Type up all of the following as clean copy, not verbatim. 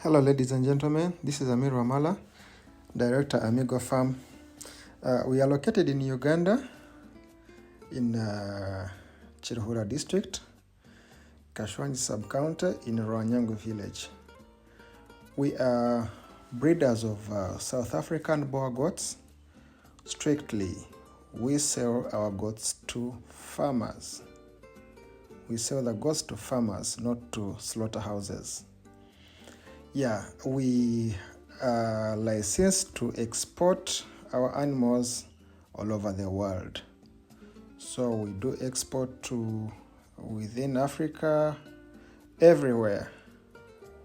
Hello, ladies and gentlemen. This is Amir Wamala, Director, Amigo Farm. We are located in Uganda, in Chirhura District, Kashwanji Sub-County, in Rwanyangu Village. We are breeders of South African Boer goats. Strictly, we sell our goats to farmers. We sell the goats to farmers, not to slaughterhouses. Yeah, we are licensed to export our animals all over the world. So we do export to within Africa, everywhere,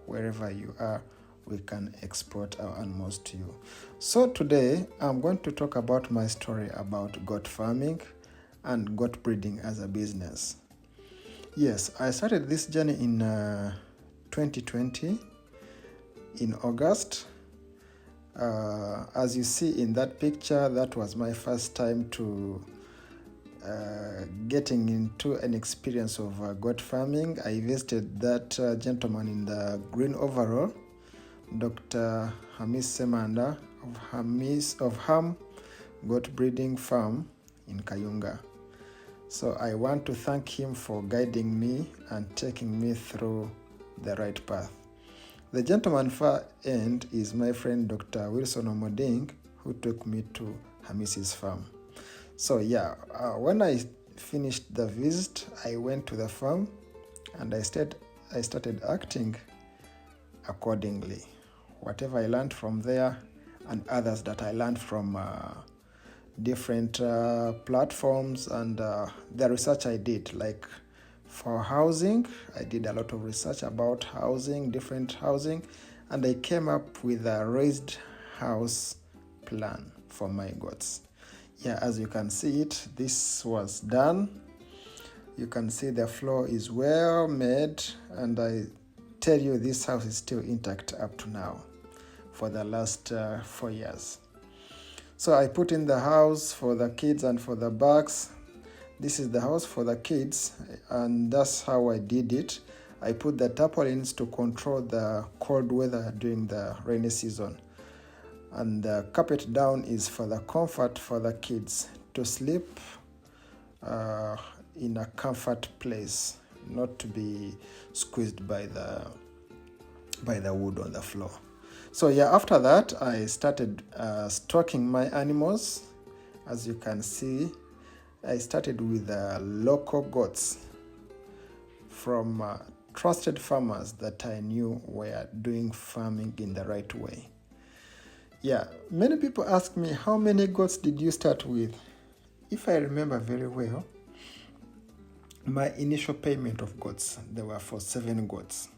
wherever you are, we can export our animals to you. So today, I'm going to talk about my story about goat farming and goat breeding as a business. Yes, I started this journey in 2020. In August. As you see in that picture, that was my first time to getting into an experience of goat farming. I visited that gentleman in the green overall, Dr. Hamis Semanda of Ham Goat Breeding Farm in Kayunga. So I want to thank him for guiding me and taking me through the right path. The gentleman far end is my friend Dr. Wilson Omoding, who took me to Hamis's farm. So when I finished the visit, I went to the farm and I started acting accordingly. Whatever I learned from there and others that I learned from different platforms and the research I did, like for housing, I did a lot of research about housing, different housing, and I came up with a raised house plan for my goats. Yeah, as you can see it, this was done. You can see the floor is well made, and I tell you this house is still intact up to now for the last 4 years. So I put in the house for the kids and for the bucks. This is the house for the kids, and that's how I did it. I put the tarpaulins to control the cold weather during the rainy season. And the carpet down is for the comfort for the kids to sleep in a comfort place, not to be squeezed by the wood on the floor. So after that, I started stocking my animals. As you can see, I started with local goats from trusted farmers that I knew were doing farming in the right way. Many people ask me, how many goats did you start with? If I remember very well, my initial payment of goats, they were for 7 goats.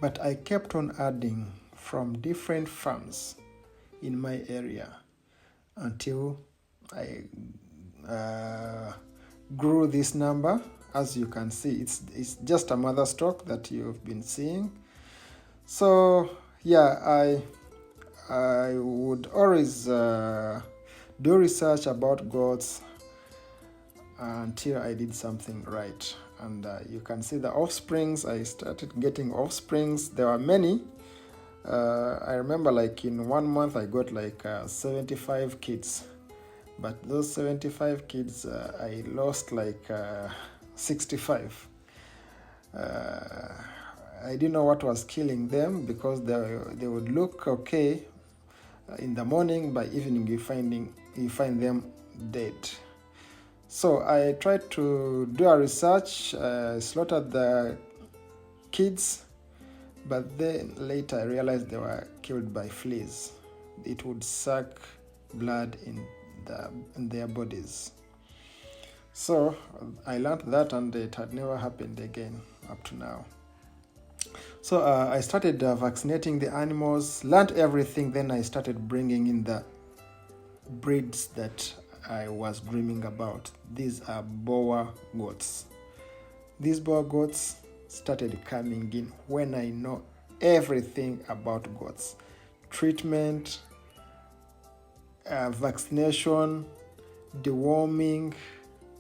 But I kept on adding from different farms in my area until I grew this number. As you can see, it's just a mother stock that you've been seeing. So I would always do research about goats until I did something right. And you can see the offsprings. I started getting offsprings. There were many. I remember like in 1 month I got like 75 kids. But those 75 kids, I lost like 65. I didn't know what was killing them, because they would look okay in the morning, by evening you find them dead. So I tried to do a research, slaughtered the kids, but then later I realized they were killed by fleas. It would suck blood in their bodies. So I learned that, and it had never happened again up to now. So I started vaccinating the animals, learned everything. Then I started bringing in the breeds that I was dreaming about. These are Boer goats. These Boer goats started coming in when I know everything about goats. Treatment, vaccination, deworming,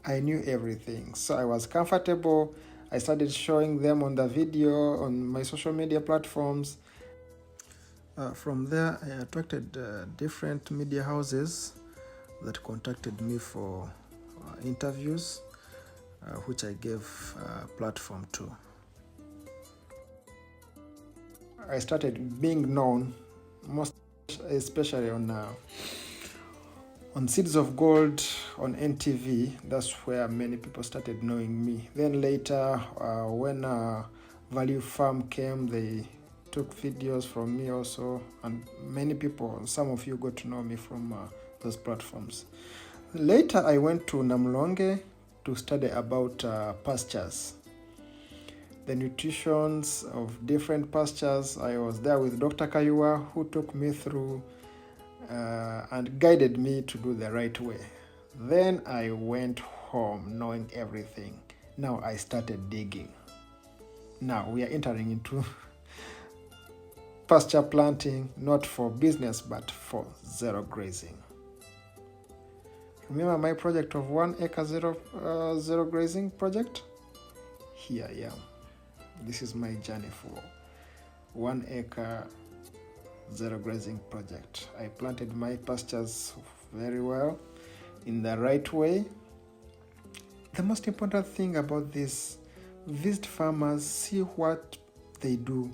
I knew everything. So I was comfortable. I started showing them on the video on my social media platforms. From there, I attracted different media houses that contacted me for interviews, which I gave platform to. I started being known, most especially on Seeds of Gold on NTV. That's where many people started knowing me. Then later, when Value Farm came, they took videos from me also, and many people, some of you got to know me from those platforms. Later, I went to Namlonge to study about pastures, the nutritions of different pastures. I was there with Dr. Kayua, who took me through and guided me to do the right way. Then I went home knowing everything. Now I started digging. Now we are entering into pasture planting, not for business, but for zero grazing. Remember my project of 1 acre zero grazing project? Here I am. This is my journey for 1 acre zero grazing project. I planted my pastures very well in the right way. The most important thing about this, visit farmers, see what they do.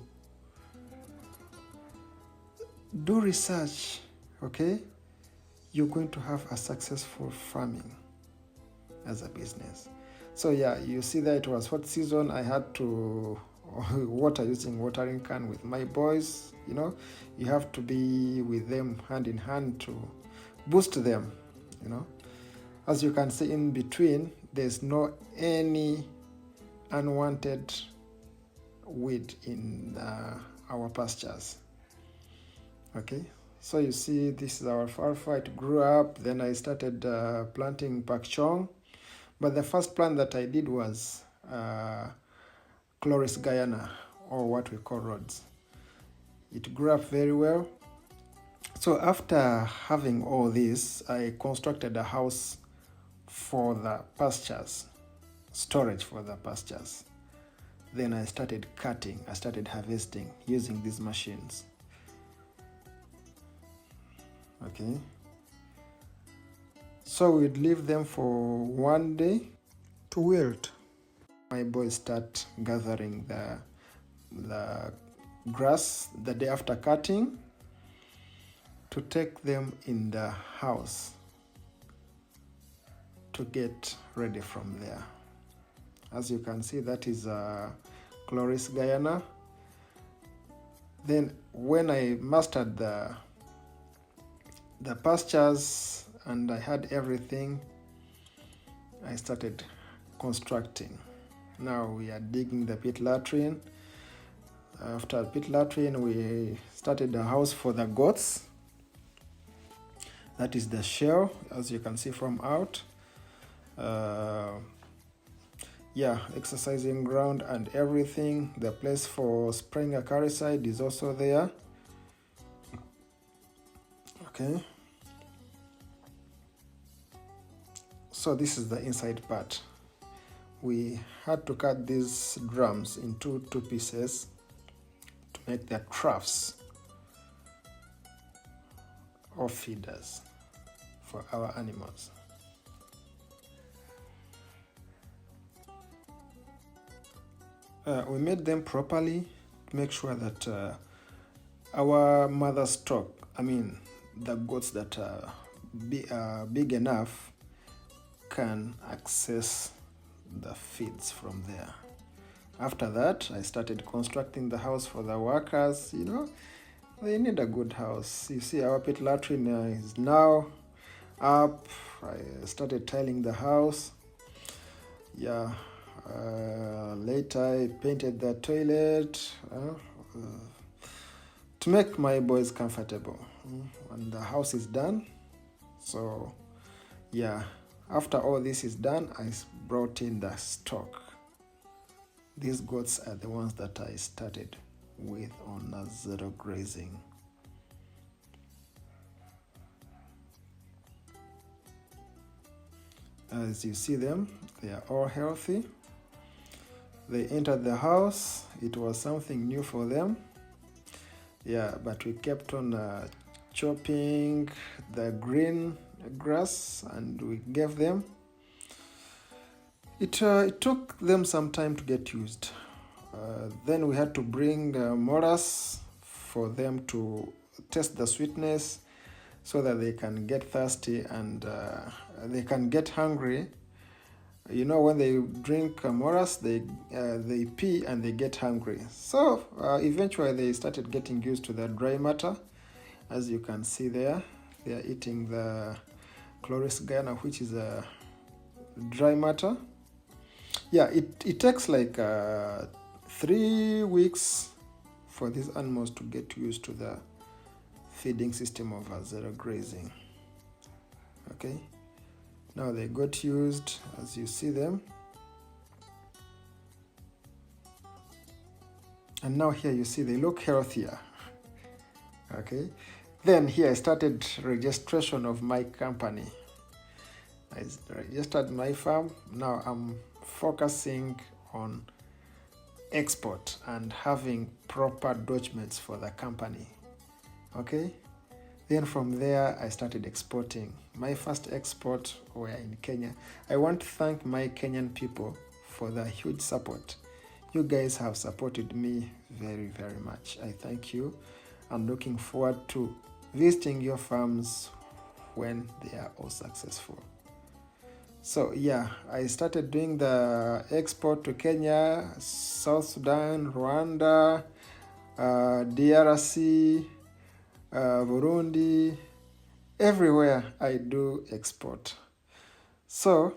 Do research, okay? You're going to have a successful farming as a business. So yeah, you see that it was hot season. I had to water using watering can with my boys. You know, you have to be with them hand in hand to boost them. You know, as you can see in between, there's no any unwanted weed in our pastures. Okay, so you see this is our alfalfa. It grew up. Then I started planting pak chong, but the first plant that I did was Chloris Guyana, or what we call Rhodes. It grew up very well. So after having all this, I constructed a house for the pastures, storage for the pastures. Then I started cutting, I started harvesting using these machines. Okay. So we'd leave them for 1 day to wilt. My boys start gathering the grass the day after cutting to take them in the house to get ready from there. As you can see, that is Chloris Guyana. Then when I mastered the pastures and I had everything, I started constructing. Now we are digging the pit latrine. After pit latrine, we started a house for the goats. That is the shell, as you can see from out. Yeah, exercising ground and everything. The place for spraying acaricide is also there. Okay. So this is the inside part. We had to cut these drums into two pieces to make the troughs or feeders for our animals. We made them properly to make sure that our mother stock, the goats that are big enough, can access the feeds from there. After that, I started constructing the house for the workers. You know, they need a good house. You see, our pit latrine is now up. I started tiling the house. Yeah. Later, I painted the toilet to make my boys comfortable. And the house is done. So, yeah. After all this is done, I brought in the stock. These goats are the ones that I started with on zero grazing. As you see them, they are all healthy. They entered the house. It was something new for them. Yeah, but we kept on chopping the green grass and we gave them. It took them some time to get used. Then we had to bring moras for them to test the sweetness so that they can get thirsty and they can get hungry. You know, when they drink moras, they pee and they get hungry. So eventually they started getting used to the dry matter. As you can see there, they are eating the chloris gana, which is a dry matter. Yeah, it takes like 3 weeks for these animals to get used to the feeding system of zero grazing. Okay, now they got used, as you see them. And now here you see they look healthier. Okay, then here I started registration of my company. I registered my farm. Now I'm focusing on export and having proper documents for the company. Okay, then from there I started exporting. My first export were in Kenya. I want to thank my Kenyan people for the huge support. You guys have supported me very, very much. I thank you. I'm looking forward to visiting your farms when they are all successful. So yeah, I started doing the export to Kenya, South Sudan, Rwanda, DRC, Burundi, everywhere I do export. So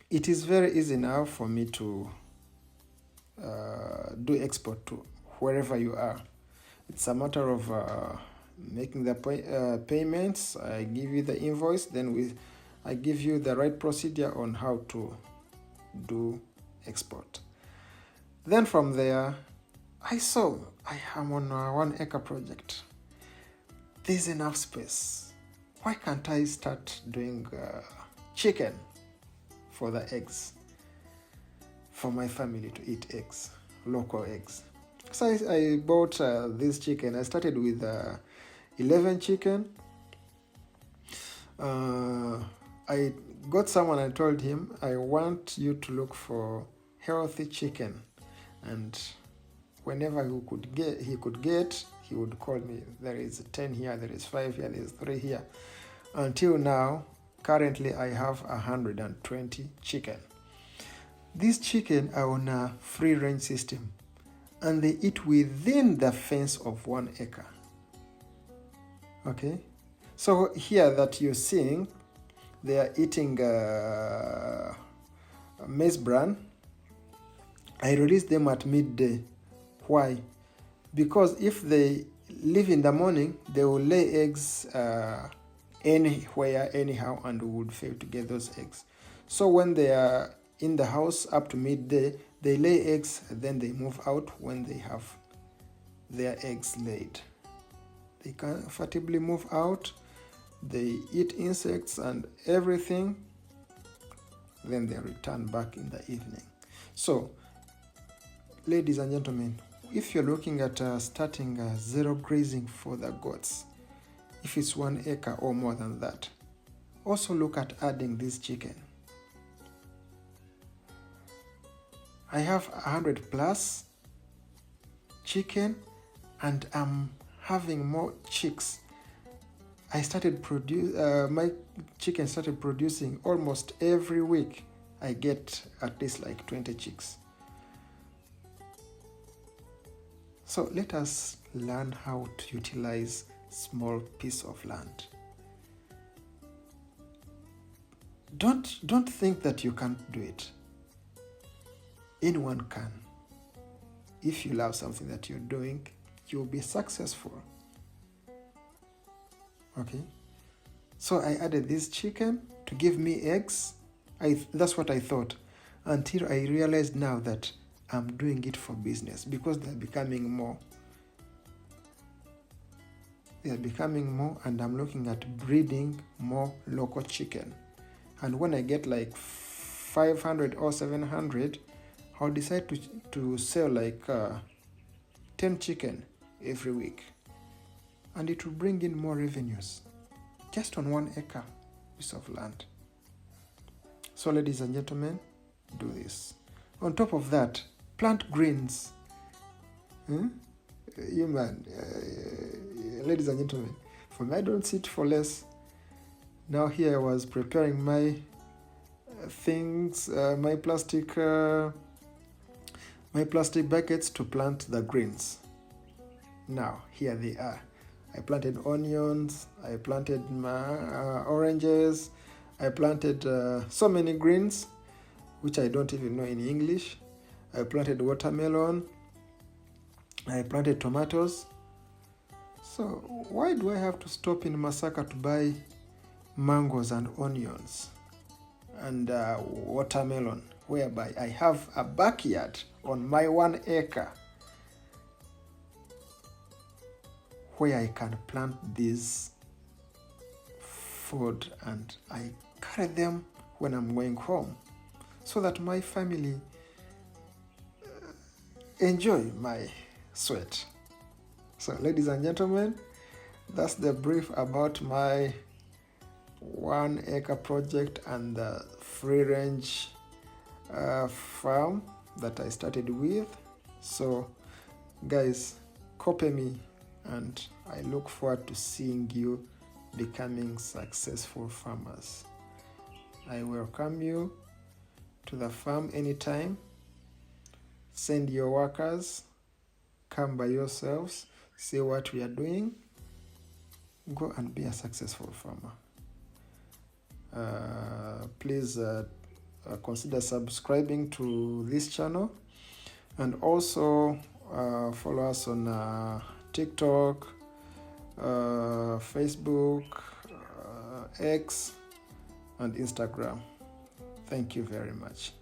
it is very easy now for me to do export to wherever you are. It's a matter of making the payments. I give you the invoice, then I give you the right procedure on how to do export. Then from there, I am on a 1 acre project. There's enough space. Why can't I start doing chicken for the eggs? For my family to eat eggs, local eggs. So I bought this chicken. I started with 11 chicken. I got someone, I told him, I want you to look for healthy chicken. And whenever he could get, he would call me. There is 10 here, there is 5 here, there is 3 here. Until now, currently I have 120 chicken. These chicken are on a free range system and they eat within the fence of 1 acre. Okay, so here that you're seeing, they are eating maize bran. I release them at midday. Why? Because if they leave in the morning, they will lay eggs anywhere, anyhow, and we would fail to get those eggs. So when they are in the house up to midday, they lay eggs, and then they move out when they have their eggs laid. They comfortably move out, they eat insects and everything, then they return back in the evening. So, ladies and gentlemen, if you're looking at starting zero grazing for the goats, if it's 1 acre or more than that, also look at adding this chicken. I have 100 plus chicken and I'm having more chicks. My chicken started producing almost every week. I get at least like 20 chicks. So let us learn how to utilize small piece of land. Don't think that you can't do it. Anyone can. If you love something that you're doing, you'll be successful. Okay, so I added this chicken to give me eggs. That's what I thought, until I realized now that I'm doing it for business because they're becoming more. They're becoming more, and I'm looking at breeding more local chicken. And when I get like 500 or 700, I'll decide to sell like 10 chicken every week. And it will bring in more revenues just on 1 acre piece of land. So ladies and gentlemen, do this. On top of that, plant greens. Ladies and gentlemen, for me, I don't sit for less. Now here I was preparing my things, my plastic buckets to plant the greens. Now here they are. I planted onions, I planted oranges, I planted so many greens, which I don't even know in English. I planted watermelon, I planted tomatoes. So why do I have to stop in Masaka to buy mangoes and onions and watermelon, whereby I have a backyard on my 1 acre where I can plant these food and I carry them when I'm going home so that my family enjoy my sweat. So ladies and gentlemen, that's the brief about my 1 acre project and the free range farm that I started with. So guys, copy me and I look forward to seeing you becoming successful farmers. I welcome you to the farm anytime. Send your workers, come by yourselves, see what we are doing, go and be a successful farmer. Please consider subscribing to this channel, and also follow us on TikTok, Facebook, X, and Instagram. Thank you very much.